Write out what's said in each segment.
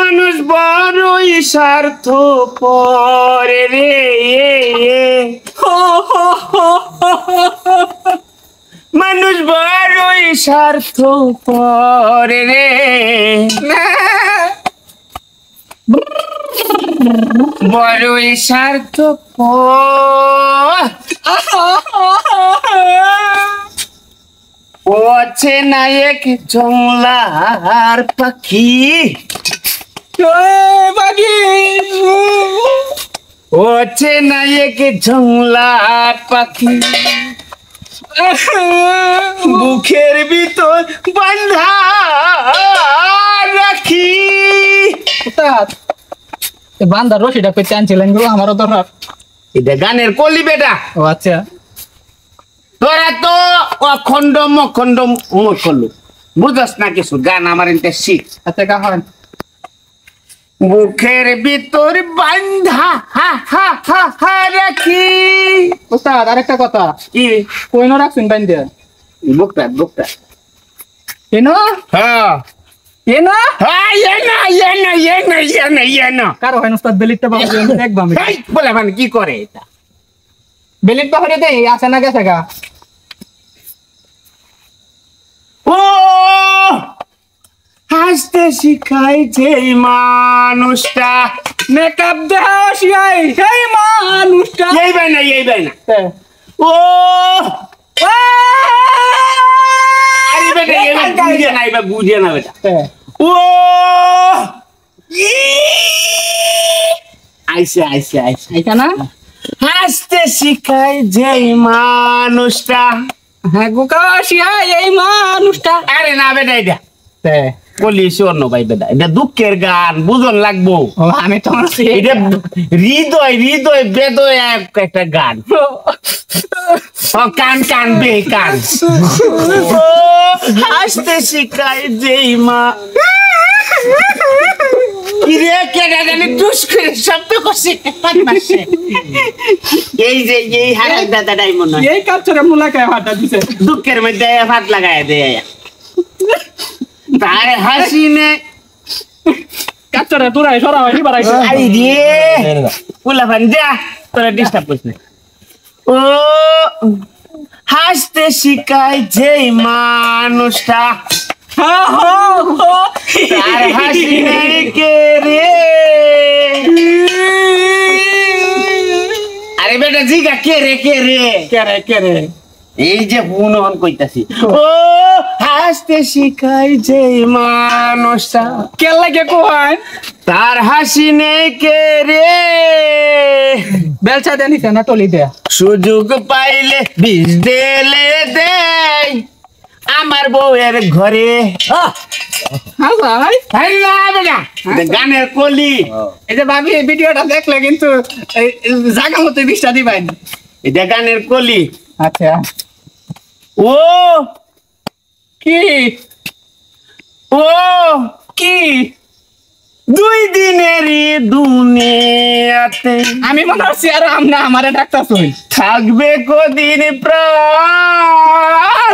মানুষ বড়ই স্বার্থপর রে মানুষ বড়ই স্বার্থপর রে বড়ই স্বার্থপর ওছে নায়ক জংলার পাখি ওছে নায়ক জংলার পাখি বুকের ভিতর বাঁধা রাখি বান্দা রশিটা কই টানছিলেন গো আমারও দরকার এটা গানের কলি বেটা ও আচ্ছা তোরা তো অখণ্ড মখণ্ড করলু বুঝস না কিছু গান আমার ইনতে শিখ আচ্ছা গান বুকের ভিতর বাঁধা হা হা হা হা রাখি ওস্তাদ আরেকটা কথা কি কইনো রাখছেন বাইন্দে বুকটা কেন হ্যাঁ কেন হ্যাঁ এনা কারো হয় ওস্তাদ বেলিটটা বাবা দেখবা আমি এই বলে মানে কি করে এটা বেলিট বাহরে দেই আছে না গেছে গা ও হাসতে শিখাই যে মানুষটা মেকআপ দেওয়া শিয়াই সেই মানুষটা এই ভাই না ও আরে বেটা এই বুঝে না বেটা ও আইসে আইছা না হাসতে শিখাই যে মানুষটা হ্যাঁ গোকা শিয়াই এই মানুষটা আরে না বেটা এটা বলিস অন্য ভাই বেটা এটা দুঃখের গান বুঝন লাগবো আমি তো এটা হৃদয় বেদয় একটা গান কান বে কান হাসতে শিখাই যেই মা কিরে কেডা জানি টুস করে শব্দ করছে এই হারাম দাদাটাই মনে হয় এই কাপড়ে মুলাকায় ফাটা দিছে দুঃখের মধ্যে ফাট লাগায় দেয় তার হাসিনে কাপড়ে তোরাই সরা হয়নি বাড়াইছে আই রে পুলা ভান যা তোরা ডিস্টার্ব করিস না ও হাসতে শিখায় যেই মানুষটা তার হাসিনে কে রে আরে বেটা জিগা কে রে এই যে হুনহন কইতাছি ও হাসতে শিখাই যে মানুষটা কে লাগে কয় তার হাসি নেই কে রে বেলচা দেনি না টলি দে সুযোগ পাইলে বিষ দেলে দেই আমার বউয়ের ঘরে গানের কলি এই যে ভাবি এই ভিডিওটা দেখলে কিন্তু জায়গা মতো বিষটা দিবেন এটা গানের কলি আচ্ছা ও কি ও কি 2 দিনেরই দুনিয়াতে আমি মনে হচ্ছে আর আমরা আমারে ডাক্তার শুই থাকবে কদিন প্রাণ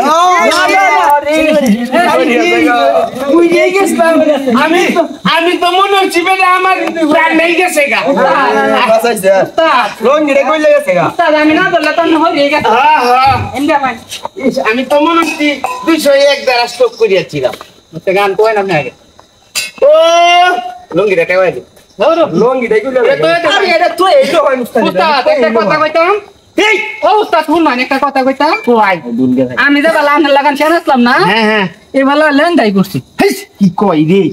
আমি তো মনে হচ্ছি বেটা আমার প্রাণ নেই গেছে গা আমি না বললে তো হয়ে গেছে আমি তো মনে হচ্ছি 201 দ্বারা স্টক করিয়াছিলাম গান কয় না আপনি আগে ও লঙ্গিটা কেমন আছে লঙ্গিটা কি এটা তো এইটা হয় উস্তাদ একটা কথা কইতাম এই ও উস্তাদ শুন মানে একটা কথা কইতাম কই আমি যে বালা আনার লাগান শেষ আসলাম না হ্যাঁ এই ভালো লেন দাই করছি কি কই রে